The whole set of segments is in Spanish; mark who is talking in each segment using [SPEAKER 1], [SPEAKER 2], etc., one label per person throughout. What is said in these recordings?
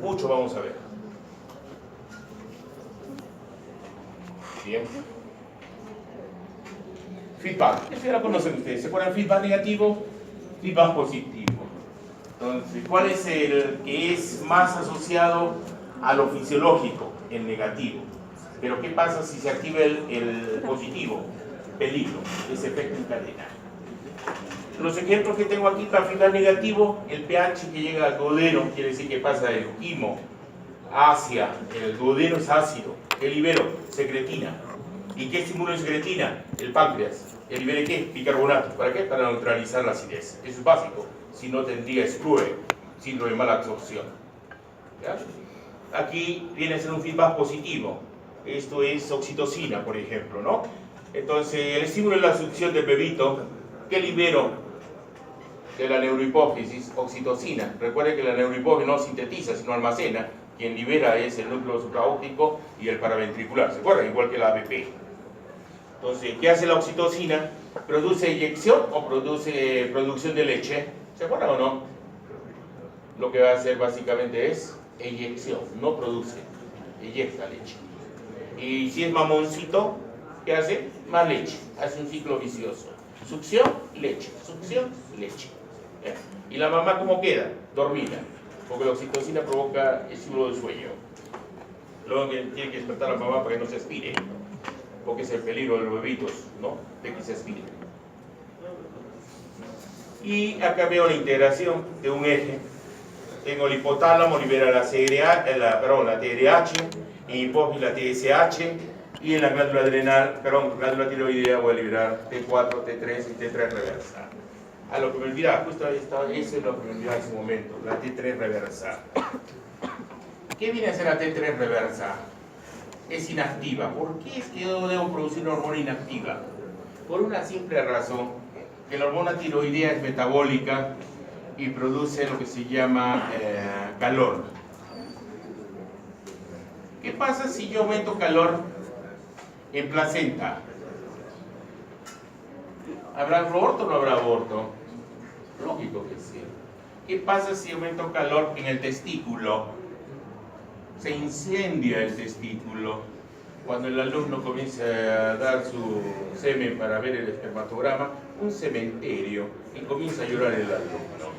[SPEAKER 1] Mucho vamos a ver. Bien. Feedback. Esto ya lo conocen ustedes. ¿Se acuerdan? Feedback negativo, feedback positivo. Entonces, ¿cuál es el que es más asociado a lo fisiológico? El negativo. Pero ¿qué pasa si se activa el positivo? Peligro, ese efecto en cadena. Los ejemplos que tengo aquí para feedback negativo, el pH que llega al duodeno, quiere decir que pasa del quimo hacia el duodeno es ácido. ¿Qué libero? Secretina. ¿Y qué estímulo de secretina? El páncreas. ¿El libere qué? Bicarbonato. ¿Para qué? Para neutralizar la acidez. Eso es básico. Si no tendría SPRUE, síndrome de mala absorción. ¿Ya? Aquí viene a ser un feedback positivo. Esto es oxitocina, por ejemplo, ¿no? Entonces, el estímulo es la succión del bebito. ¿Qué libero de la neurohipófisis? Oxitocina. Recuerden que la neurohipófisis no sintetiza, sino almacena. Quien libera es el núcleo supraóptico y el paraventricular. ¿Se acuerdan? Igual que la ABP. Entonces, ¿qué hace la oxitocina? ¿Produce eyección o produce producción de leche? ¿Se acuerdan o no? Lo que va a hacer básicamente es eyección, no produce, eyecta leche. Y si es mamoncito, ¿qué hace? Más leche, hace un ciclo vicioso. Succión, leche, succión, leche. ¿Eh? ¿Y la mamá cómo queda? Dormida, porque la oxitocina provoca estímulo de sueño. Luego tiene que despertar a la mamá para que no se aspire, porque es el peligro de los bebitos, ¿no? De que se aspire. Y acá veo la integración de un eje. Tengo el hipotálamo, libera la TRH, en hipófisis la TSH, y en la glándula adrenal, glándula tiroidea, voy a liberar T4, T3 y T3 reversa. A lo que me olvidaba, justo eso es lo que me olvidaba en ese momento, la T3 reversa. ¿Qué viene a ser la T3 reversa? Es inactiva. ¿Por qué es que yo debo producir una hormona inactiva? Por una simple razón, que la hormona tiroidea es metabólica y produce lo que se llama calor. ¿Qué pasa si yo aumento calor en placenta? ¿Habrá aborto o no habrá aborto? Lógico que sí. ¿Qué pasa si aumento calor en el testículo? Se incendia el testículo. Cuando el alumno comienza a dar su semen para ver el espermatograma, un cementerio, y comienza a llorar el alumno.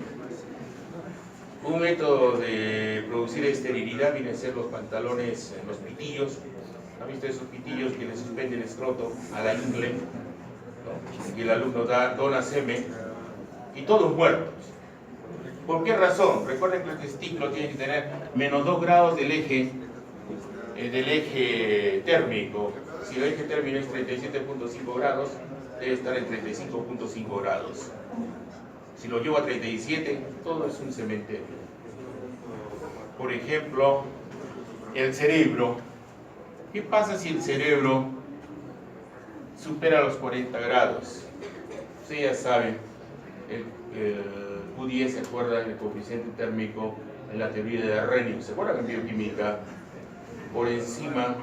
[SPEAKER 1] Un método de producir esterilidad viene a ser los pantalones, los pitillos. ¿Han visto esos pitillos que le suspenden el escroto a la ingle? ¿No? Y el alumno dona semen y todos muertos. ¿Por qué razón? Recuerden que el testículo tiene que tener menos 2 grados del eje térmico. Si el eje térmico es 37.5 grados, debe estar en 35.5 grados. Si lo llevo a 37, todo es un cementerio. Por ejemplo, el cerebro. ¿Qué pasa si el cerebro supera los 40 grados? Ustedes ya saben, el Q10 se acuerda del coeficiente térmico en la teoría de Arrhenius. ¿Se acuerdan en bioquímica? Por encima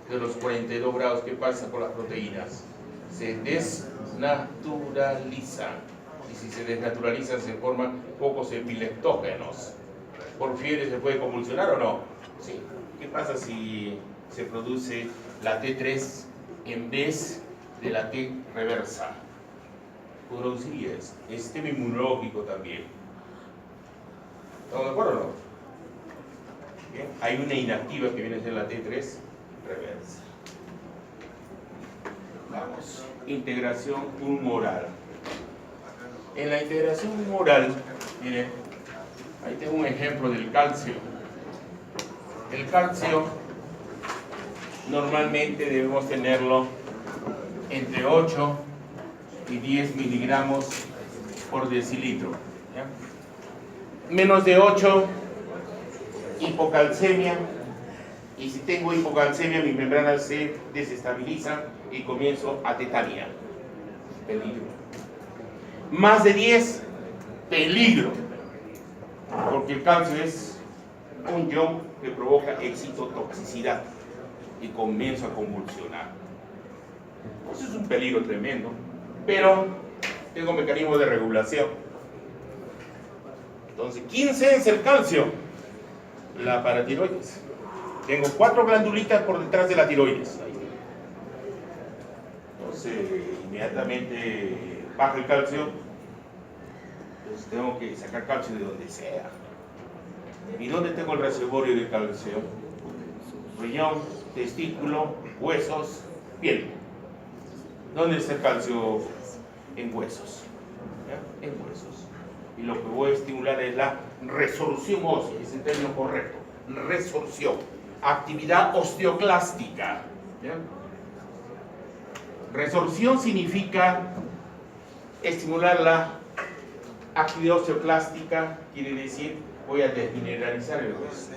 [SPEAKER 1] de los 42 grados, ¿qué pasa con las proteínas? Se desnaturalizan. Y si se desnaturalizan se forman pocos epileptógenos. ¿Por fiebre se puede convulsionar o no? Sí. ¿Qué pasa si se produce la T3 en vez de la T reversa? Produciría eso. Es sistema inmunológico también. ¿Estamos de acuerdo o no? Bien. Hay una inactiva que viene a ser la T3 reversa. Vamos. Integración humoral. En la integración humoral, miren, ahí tengo un ejemplo del calcio. El calcio normalmente debemos tenerlo entre 8 y 10 miligramos por decilitro. ¿Ya? Menos de 8, hipocalcemia, y si tengo hipocalcemia mis membranas se desestabilizan y comienzo a tetania. Peligro. Más de 10, peligro, porque el calcio es un ion que provoca excitotoxicidad y comienzo a convulsionar. Eso es un peligro tremendo, pero tengo mecanismos de regulación. Entonces, 15 es el calcio. la paratiroides. Tengo 4 glandulitas por detrás de la tiroides. Entonces, inmediatamente baja el calcio, pues tengo que sacar calcio de donde sea. ¿Y dónde tengo el reservorio de calcio? Riñón, testículo, huesos, piel. ¿Dónde está el calcio? En huesos. ¿Ya? En huesos. Y lo que voy a estimular es la resorción ósea, es el término correcto. Resorción. Actividad osteoclástica. ¿Ya? Resorción significa estimular la actividad osteoclástica, quiere decir voy a desmineralizar el hueso.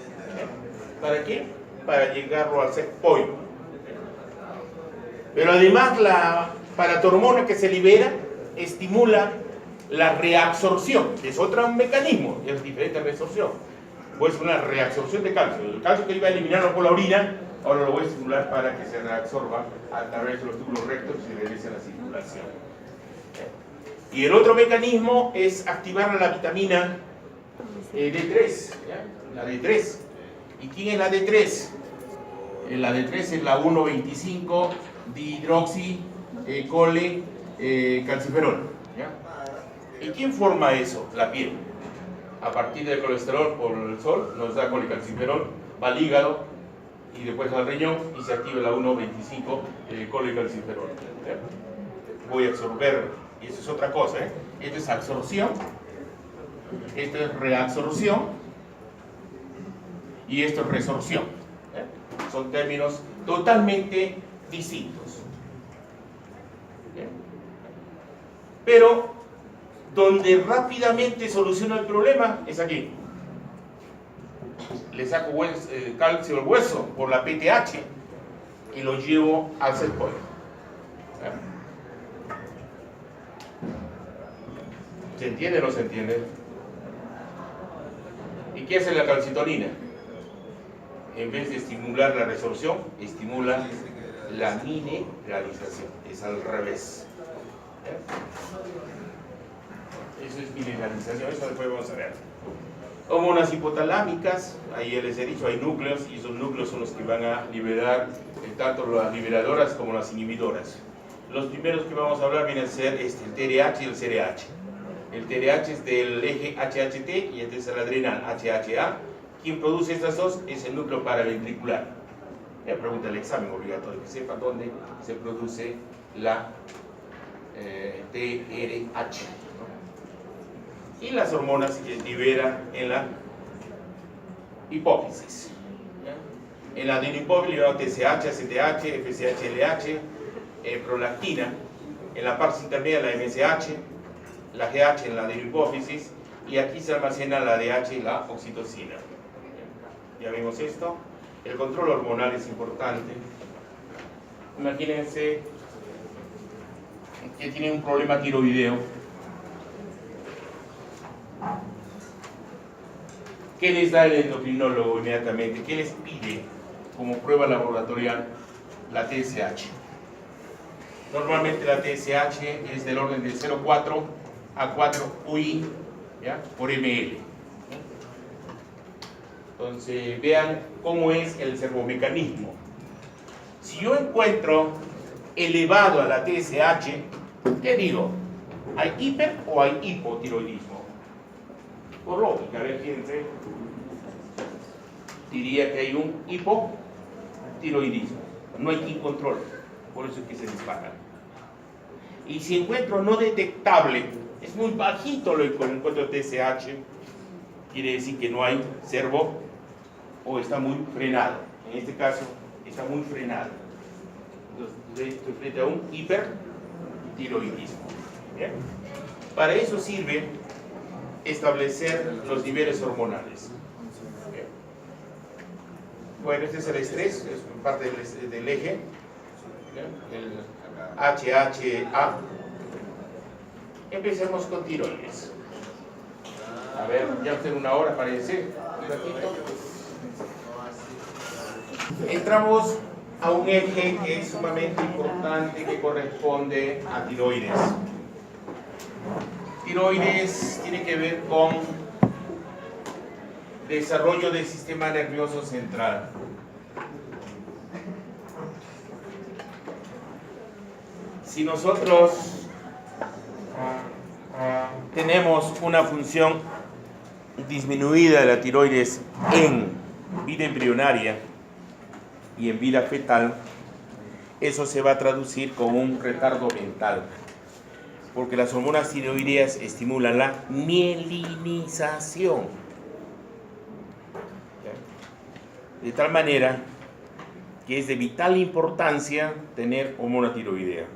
[SPEAKER 1] ¿Para qué? Para llegarlo al set point. Pero además la paratormona que se libera estimula la reabsorción, que es otro mecanismo, es diferente a reabsorción. Pues una reabsorción de calcio. El calcio que iba a eliminarlo por la orina, ahora lo voy a estimular para que se reabsorba a través de los túbulos rectos y regrese a la circulación. Y el otro mecanismo es activar la vitamina D3, ¿ya? La D3. ¿Y quién es la D3? La D3 es la 1,25 dihidroxi cole calciferol. ¿Ya? ¿Y quién forma eso? La piel. A partir del colesterol por el sol nos da colecalciferol, va al hígado y después al riñón y se activa la 1,25 colecalciferol. ¿Ya? Voy a absorberlo. Y eso es otra cosa, ¿eh? Esto es absorción, esto es reabsorción y esto es resorción. ¿Eh? Son términos totalmente distintos. ¿Eh? Pero donde rápidamente soluciona el problema es aquí. Le saco calcio al hueso por la PTH y lo llevo al set point. ¿Eh? ¿Se entiende o no se entiende? ¿Y qué hace la calcitonina? En vez de estimular la resorción, estimula la mineralización. Es al revés. Eso es mineralización, eso después vamos a ver. Hormonas hipotalámicas, ahí ya les he dicho, hay núcleos y esos núcleos son los que van a liberar tanto las liberadoras como las inhibidoras. Los primeros que vamos a hablar vienen a ser el TRH y el CRH. El TRH es del eje HHT y este es el adrenal HHA. Quien produce estas dos es el núcleo paraventricular. Me pregunta el examen obligatorio, que sepa dónde se produce la TRH. Y las hormonas que liberan en la hipófisis. En la adenohipófisis liberamos TSH, ACTH, FSH, LH, prolactina. En la parte intermedia la MSH, la GH en la adenohipófisis, y aquí se almacena la DH y la oxitocina. Ya vimos esto. El control hormonal es importante. Imagínense que tienen un problema tiroideo. ¿Qué les da el endocrinólogo inmediatamente? ¿Qué les pide como prueba laboratorial? La TSH. Normalmente la TSH es del orden de 0,4 a 4 UI, ¿ya? Por ml. Entonces vean cómo es el servomecanismo. Si yo encuentro elevado a la TSH, ¿qué digo? ¿Hay hiper o hay hipotiroidismo? Por lógica, a ver, fíjense, diría que hay un hipotiroidismo, no hay quien controle, por eso es que se dispara. Y si encuentro no detectable, es muy bajito lo que encuentro TSH, quiere decir que no hay servo o está muy frenado. En este caso está muy frenado. Entonces estoy frente a un hipertiroidismo. ¿Bien? Para eso sirve establecer los niveles hormonales. ¿Bien? Bueno, este es el estrés, es parte del eje. ¿Bien? El HHA. Empecemos con tiroides. A ver, ya tengo una hora, parece. Un ratito. Entramos a un eje que es sumamente importante, que corresponde a tiroides. Tiroides tiene que ver con Desarrollo del sistema nervioso central. Si nosotros tenemos una función disminuida de la tiroides en vida embrionaria y en vida fetal, eso se va a traducir como un retardo mental, porque las hormonas tiroideas estimulan la mielinización, de tal manera que es de vital importancia tener hormona tiroidea.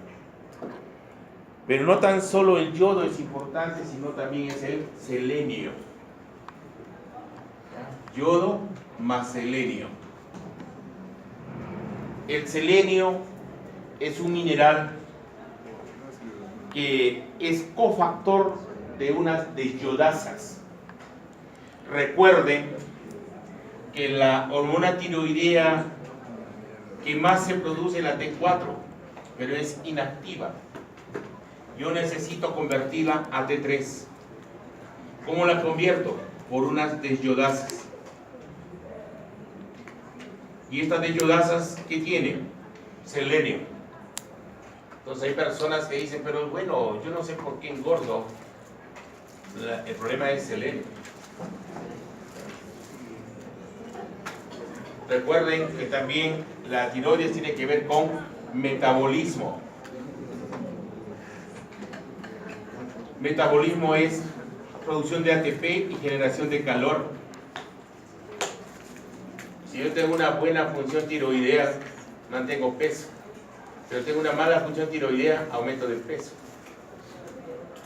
[SPEAKER 1] Pero no tan solo el yodo es importante, sino también es el selenio. Yodo más selenio. El selenio es un mineral que es cofactor de unas desyodasas. Recuerden que la hormona tiroidea que más se produce es la T4, pero es inactiva. Yo necesito convertirla a T3. ¿Cómo la convierto? Por unas desyodasas. ¿Y estas desyodasas qué tienen? Selenio. Entonces hay personas que dicen, pero bueno, yo no sé por qué engordo. El problema es selenio. Recuerden que también la tiroides tiene que ver con metabolismo. Metabolismo es producción de ATP y generación de calor. Si yo tengo una buena función tiroidea, mantengo peso. Pero tengo una mala función tiroidea, aumento de peso.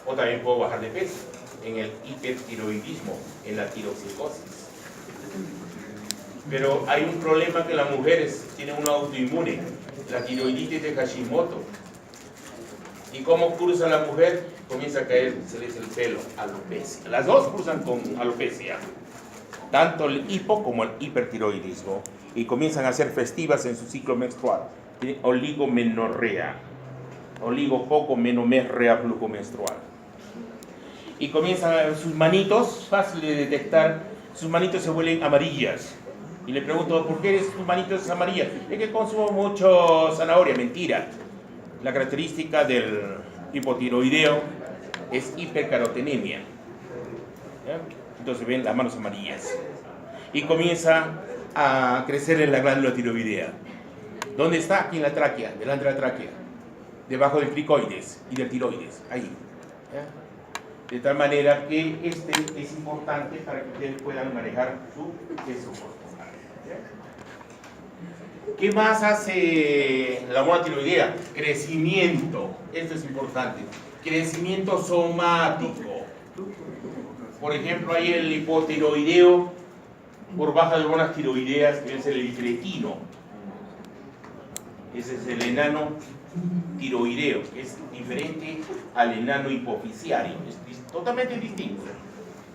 [SPEAKER 1] O también puedo bajar de peso en el hipertiroidismo, en la tiroxicosis. Pero hay un problema que las mujeres tienen un autoinmune, la tiroiditis de Hashimoto. ¿Y cómo cursa la mujer? Comienza a caer, se le dice el pelo, alopecia. Las dos cursan con alopecia, tanto el hipo como el hipertiroidismo, y comienzan a ser festivas en su ciclo menstrual. Tienen oligomenorrea, oligopocomenorrea menstrual. Y comienzan sus manitos, fácil de detectar, sus manitos se vuelven amarillas. Y le pregunto, ¿por qué tus manitos amarillas? Es que consumo mucho zanahoria. Mentira. La característica del hipotiroideo es hipercarotenemia. ¿Ya? Entonces ven las manos amarillas. Y comienza a crecer en la glándula tiroidea. ¿Dónde está? Aquí en la tráquea, delante de la tráquea. Debajo del cricoides y del tiroides. Ahí. ¿Ya? De tal manera que este es importante para que ustedes puedan manejar su peso corporal. ¿Qué más hace la hormona tiroidea? Crecimiento. Esto es importante. Crecimiento somático. Por ejemplo, hay el hipotiroideo por baja de hormonas tiroideas, que es el cretino. Ese es el enano tiroideo, que es diferente al enano hipofisiario. Es totalmente distinto.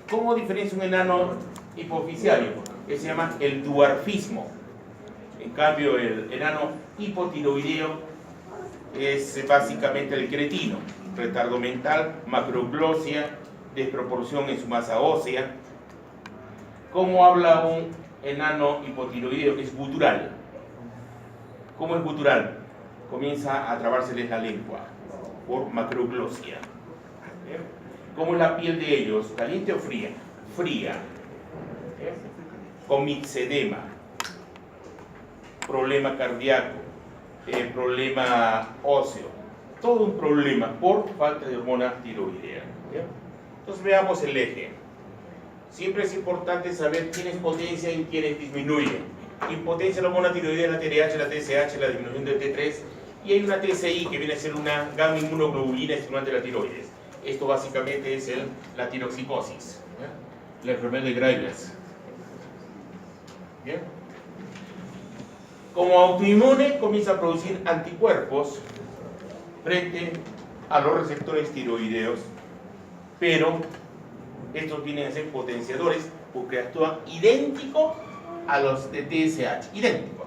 [SPEAKER 1] ¿Cómo diferencia un enano hipofisiario? Que se llama el duarfismo. En cambio, el enano hipotiroideo es básicamente el cretino, retardo mental, macroglosia, desproporción en su masa ósea. ¿Cómo habla un enano hipotiroideo? Es gutural. ¿Cómo es gutural? Comienza a trabárseles la lengua por macroglosia. ¿Cómo es la piel de ellos? ¿Caliente o fría? Fría. Con mixedema. Problema cardíaco, problema óseo, todo un problema por falta de hormona tiroidea. ¿Ya? Entonces veamos el eje. Siempre es importante saber quiénes potencian y quiénes disminuyen. Impotencia la hormona tiroidea, la TRH, la TSH, la disminución del T3, y hay una TSI que viene a ser una gamma inmunoglobulina estimulante de la tiroides. Esto básicamente es la tiroxicosis, ¿ya? La enfermedad de Graves. ¿Bien? Como autoinmune comienza a producir anticuerpos frente a los receptores tiroideos, pero estos vienen a ser potenciadores porque actúan idéntico a los de TSH, idéntico.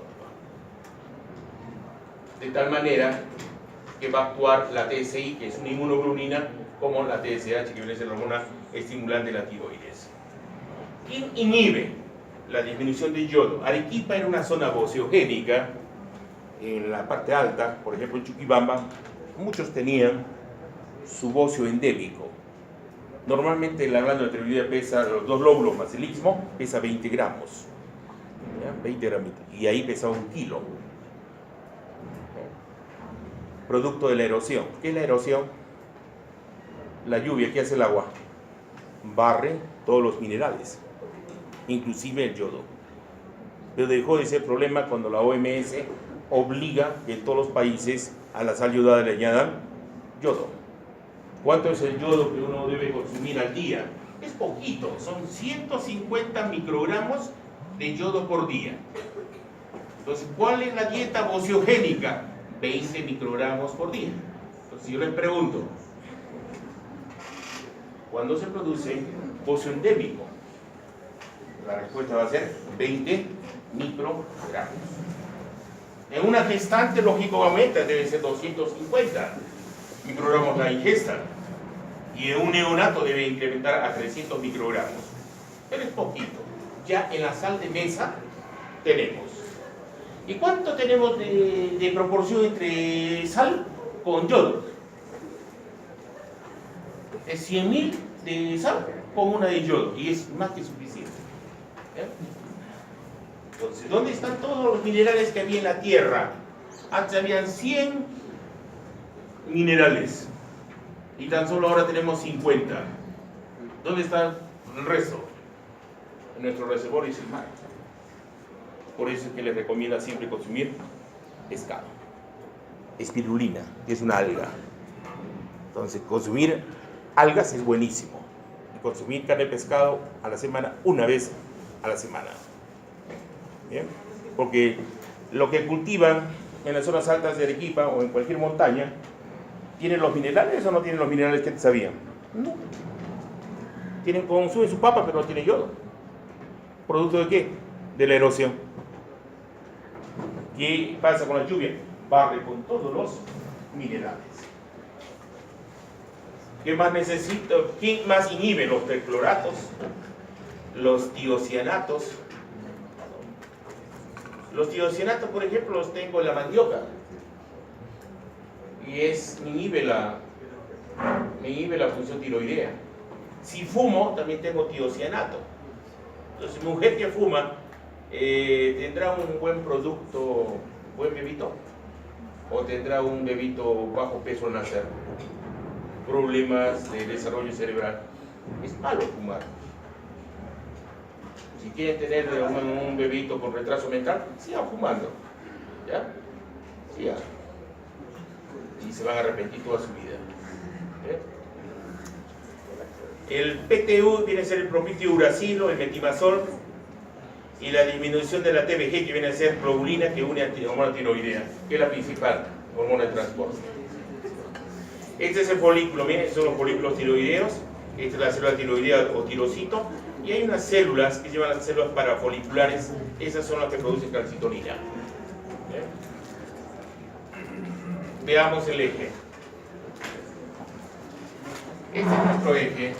[SPEAKER 1] De tal manera que va a actuar la TSI, que es una inmunoglobulina, como la TSH, que viene a ser la hormona estimulante de la tiroides. ¿Quién inhibe la disminución de yodo? Arequipa era una zona voceogénica, en la parte alta, por ejemplo en Chuquibamba, muchos tenían su bocio endémico. Normalmente la glándula tiroidea pesa, los dos lóbulos más el istmo, pesa 20 gramos. ¿Ya? 20 gramitos. Y ahí pesaba 1 kilo. Producto de la erosión. ¿Qué es la erosión? La lluvia, ¿qué hace el agua? Barre todos los minerales, inclusive el yodo. Pero dejó de ser problema cuando la OMS obliga que en todos los países a la sal yodada le añadan yodo. ¿Cuánto es el yodo que uno debe consumir al día? Es poquito, son 150 microgramos de yodo por día. Entonces, ¿cuál es la dieta voceogénica? 20 microgramos por día. Entonces, yo les pregunto, ¿cuándo se produce bocio endémico? La respuesta va a ser 20 microgramos. En una gestante, lógicamente, debe ser 250 microgramos la ingesta. Y en un neonato debe incrementar a 300 microgramos. Pero es poquito. Ya en la sal de mesa tenemos. ¿Y cuánto tenemos de proporción entre sal con yodo? Es 100.000 de sal con una de yodo. Y es más que suficiente. ¿Ya? Entonces, ¿dónde están todos los minerales que había en la tierra? Antes habían 100 minerales. Y tan solo ahora tenemos 50. ¿Dónde está el resto? En nuestro reservorio es el mar. Por eso es que les recomienda siempre consumir pescado. Espirulina, que es una alga. Entonces, consumir algas es buenísimo. Y consumir carne de pescado a la semana, una vez a la semana. ¿Bien? Porque lo que cultivan en las zonas altas de Arequipa o en cualquier montaña, ¿tienen los minerales o no tienen los minerales que te sabían? No. Consumen su papa, pero no tiene yodo. ¿Producto de qué? De la erosión. ¿Qué pasa con la lluvia? Barre con todos los minerales. ¿Qué más necesito? ¿Quién más inhibe los percloratos? Los tiocianatos. Los tiocianatos, por ejemplo, los tengo en la mandioca. Y me inhibe la función tiroidea. Si fumo, también tengo tiocianato. Entonces, mujer que fuma tendrá un buen producto, buen bebito, o tendrá un bebito bajo peso al nacer, problemas de desarrollo cerebral. Es malo fumar. Si quieren tener un bebito con retraso mental, sigan fumando. ¿Ya? Sigan. Y se van a arrepentir toda su vida. El PTU viene a ser el propiltiuracilo, el metimazol, y la disminución de la TBG, que viene a ser globulina, que une a la hormona tiroidea, que es la principal hormona de transporte. Este es el folículo, miren, estos son los folículos tiroideos, esta es la célula tiroidea o tirocito, y hay unas células que se llaman las células parafoliculares, esas son las que producen calcitonina. Veamos el eje. Este es nuestro eje.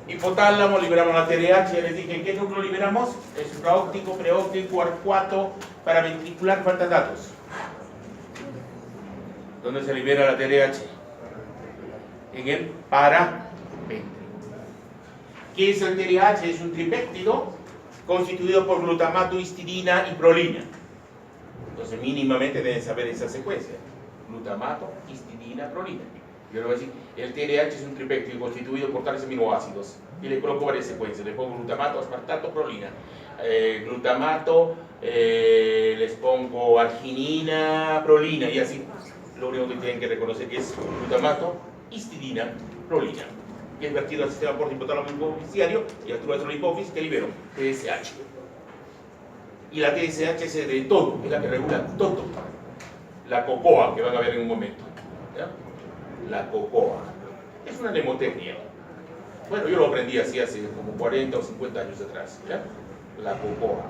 [SPEAKER 1] Hipotálamo, liberamos la TRH, ya les dije, ¿qué núcleo liberamos? El supraóptico, preóptico, arcuato, paraventricular, faltan datos. ¿Dónde se libera la TRH? En el paraventricular. ¿Qué es el TRH? Es un tripéptido constituido por glutamato, histidina y prolina. Entonces mínimamente deben saber esa secuencia. Glutamato, histidina, prolina. Yo le voy a decir, el TRH es un tripéptido constituido por tales aminoácidos. Y le coloco varias secuencias. Le pongo glutamato, aspartato, prolina. Glutamato, les pongo arginina, prolina y así. Lo único que tienen que reconocer que es glutamato, histidina, prolina. Que es vertido al sistema porto-hipotálamo hipofisiario y actúa dentro de la hipófisis que libero TSH. Y la TSH es de todo, es la que regula todo. La cocoa, que van a ver en un momento. ¿Ya? La cocoa. Es una mnemotecnia. Bueno, yo lo aprendí así hace como 40 o 50 años atrás. ¿Ya? La cocoa.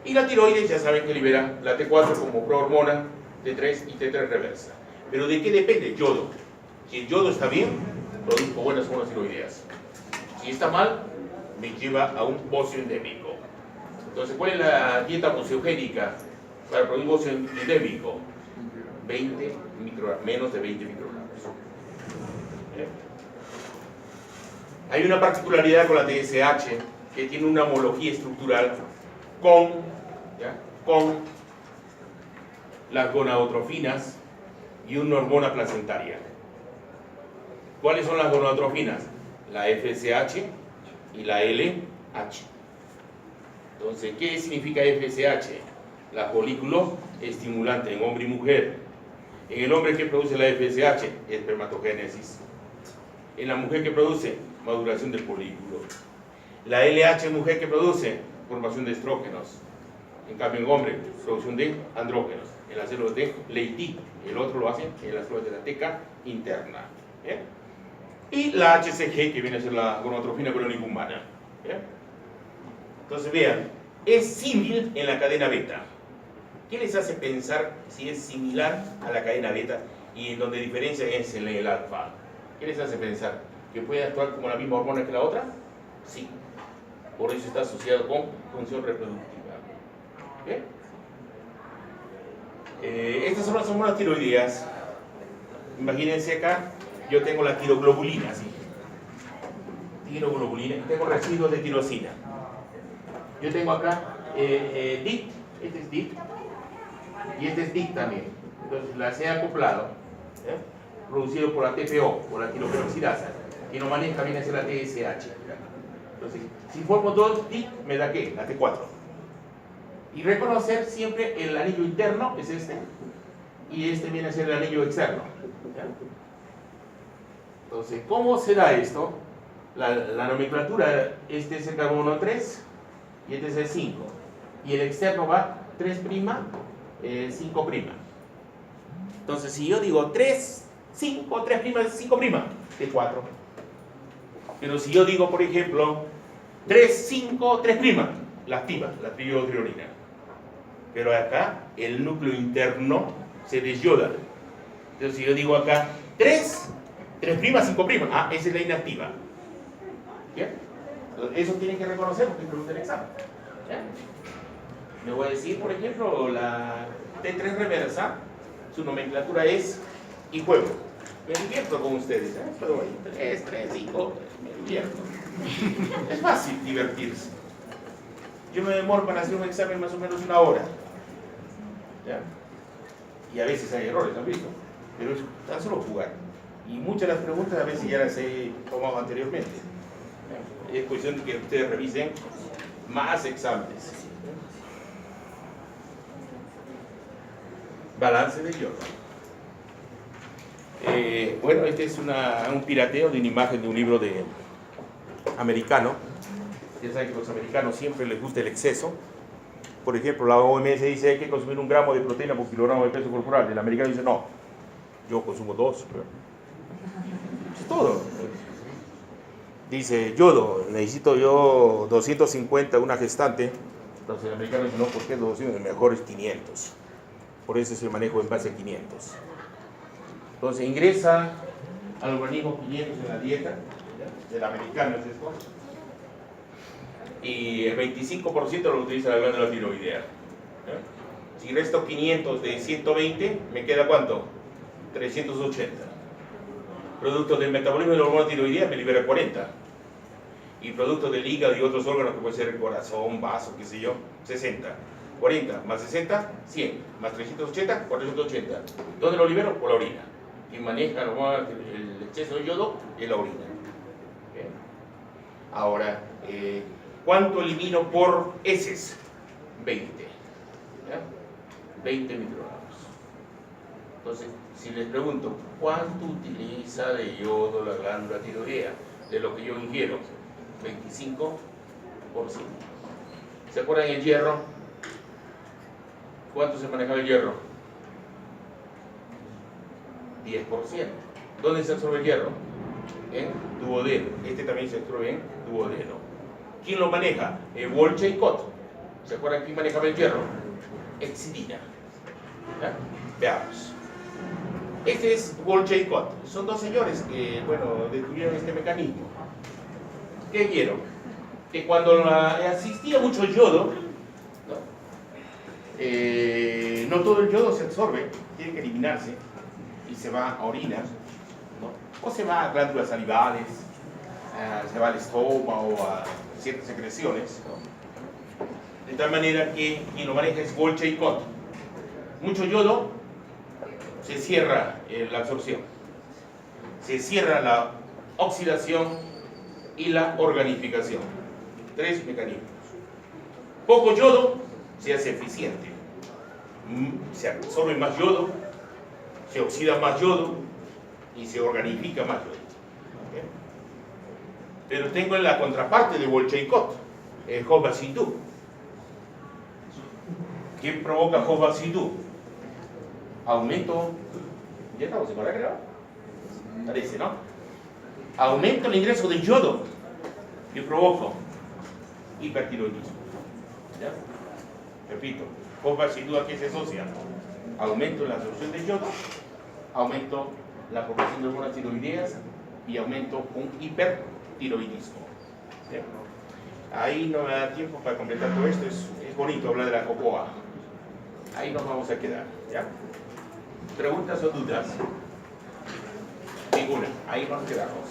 [SPEAKER 1] Y la tiroides, ya saben que libera la T4 como prohormona, T3 y T3 reversa. ¿Pero de qué depende? Yodo. Si el yodo está bien, produzco buenas hormonas tiroideas. Si está mal, me lleva a un bocio endémico. Entonces, ¿cuál es la dieta boceogénica para producir bocio endémico? 20 microgramos, menos de 20 microgramos. Hay una particularidad con la TSH que tiene una homología estructural con las gonadotrofinas y una hormona placentaria. ¿Cuáles son las gonadotrofinas? La FSH y la LH. Entonces, ¿qué significa FSH? La folículo estimulante en hombre y mujer. En el hombre, ¿qué produce la FSH? Espermatogénesis. En la mujer, ¿qué produce? Maduración del folículo. La LH en mujer, ¿qué produce? Formación de estrógenos. En cambio, en hombre, producción de andrógenos. En las células de Leydig. El otro lo hace en las células de la teca interna. ¿Bien? Y la HCG, que viene a ser la gonadotrofina crónica humana. ¿Bien? Entonces, vean, es símil en la cadena beta. ¿Qué les hace pensar si es similar a la cadena beta y en donde diferencia es en el alfa? ¿Qué les hace pensar? ¿Que puede actuar como la misma hormona que la otra? Sí. Por eso está asociado con función reproductiva. ¿Bien? Estas son las hormonas tiroideas. Imagínense acá, yo tengo la tiroglobulina, ¿sí? Tiroglobulina, y tengo residuos de tirosina. Yo tengo acá DIC, este es DIC, y este es DIC también. Entonces las he acoplado, producido por la TPO, por la tiroperoxidasa, y lo maneja viene a ser la TSH. Entonces, si formo dos DIC, me da ¿qué? La T4. Y reconocer siempre el anillo interno, es este, y este viene a ser el anillo externo. ¿Ya? Entonces,'¿cómo se da esto? La nomenclatura, este es el carbono 3 y este es el 5. Y el externo va 3', 5'. Entonces, si yo digo 3, 5, 3', 5', T4. Pero si yo digo, por ejemplo, 3, 5, 3', la activa, la triiotriolina. Pero acá el núcleo interno se desyoda. Entonces, si yo digo acá 3', 5', esa es la inactiva. ¿Bien? Eso tienen que reconocer porque es pregunta del examen. ¿Ya? Me voy a decir, por ejemplo, la T3 reversa, su nomenclatura es y juego. Me divierto con ustedes. Pero 3, 5, me divierto. Es fácil divertirse. Yo me demoro para hacer un examen más o menos 1 hora. ¿Ya? Y a veces hay errores, ¿han visto? Pero es tan solo jugar. Y muchas de las preguntas a veces ya las he tomado anteriormente. ¿Ya? Es cuestión de que ustedes revisen más exámenes. Balance de yodo. Bueno, este es un pirateo de una imagen de un libro americano. Ya saben que a los americanos siempre les gusta el exceso. Por ejemplo, la OMS dice que hay que consumir 1 gramo de proteína por kilogramo de peso corporal. El americano dice no, yo consumo 2. Es todo. Dice yodo, necesito yo 250, una gestante. Entonces el americano dice no, ¿por qué 200? El mejor es 500. Por eso es el manejo en base a 500. Entonces ingresa al organismo 500 en la dieta, ¿ya? Del americano es esto. Y el 25% lo utiliza la glándula tiroidea. ¿Ya? Si resto 500 de 120, ¿me queda cuánto? 380. Producto del metabolismo de la hormona tiroidea me libera 40. Y producto del hígado y otros órganos que puede ser el corazón, vaso, qué sé yo, 60. 40 más 60, 100. Más 380, 480. ¿Dónde lo libero? Por la orina. Quien maneja el exceso de yodo es la orina. ¿Bien? Ahora, ¿cuánto elimino por heces? 20. ¿Ya? 20 microgramos. Entonces, si les pregunto, ¿cuánto utiliza de yodo la glándula tiroidea de lo que yo ingiero? 25%. ¿Se acuerdan el hierro? ¿Cuánto se manejaba el hierro? 10%. ¿Dónde se absorbe el hierro? En duodeno. Este también se absorbe en duodeno. ¿Quién lo maneja? Walsh y Cott. ¿Se acuerdan quién manejaba el hierro? Exidina. ¿Ya? Veamos. Este es Walcott. Son dos señores que, bueno, descubrieron este mecanismo. ¿Qué vieron? Que cuando existía mucho yodo, no todo el yodo se absorbe, tiene que eliminarse y se va a orina, ¿no? O se va a glándulas salivales, se va al estómago o a ciertas secreciones, ¿no? De tal manera que quien lo maneja es Walcott. Mucho yodo, se cierra la absorción, se cierra la oxidación y la organificación. Tres mecanismos. Poco yodo, se hace eficiente. Se absorbe más yodo, se oxida más yodo y se organifica más yodo. ¿Okay? Pero tengo en la contraparte de Walcott, Hofbauer-Situ. ¿Qué provoca Hofbauer-Situ? Aumento, ¿ya estamos en hora, creo? Parece, ¿no? Aumento el ingreso de yodo que provoca hipertiroidismo. ¿Ya? Repito, Hofbauer-Situ ¿a qué se asocia? Aumento en la absorción de yodo, aumento la formación de hormonas tiroideas y aumento un hipertiroidismo. ¿Ya? Ahí no me da tiempo para completar todo esto, es bonito hablar de la cocoa. Ahí nos vamos a quedar, ¿ya? ¿Preguntas o dudas? Ninguna, ahí nos quedamos.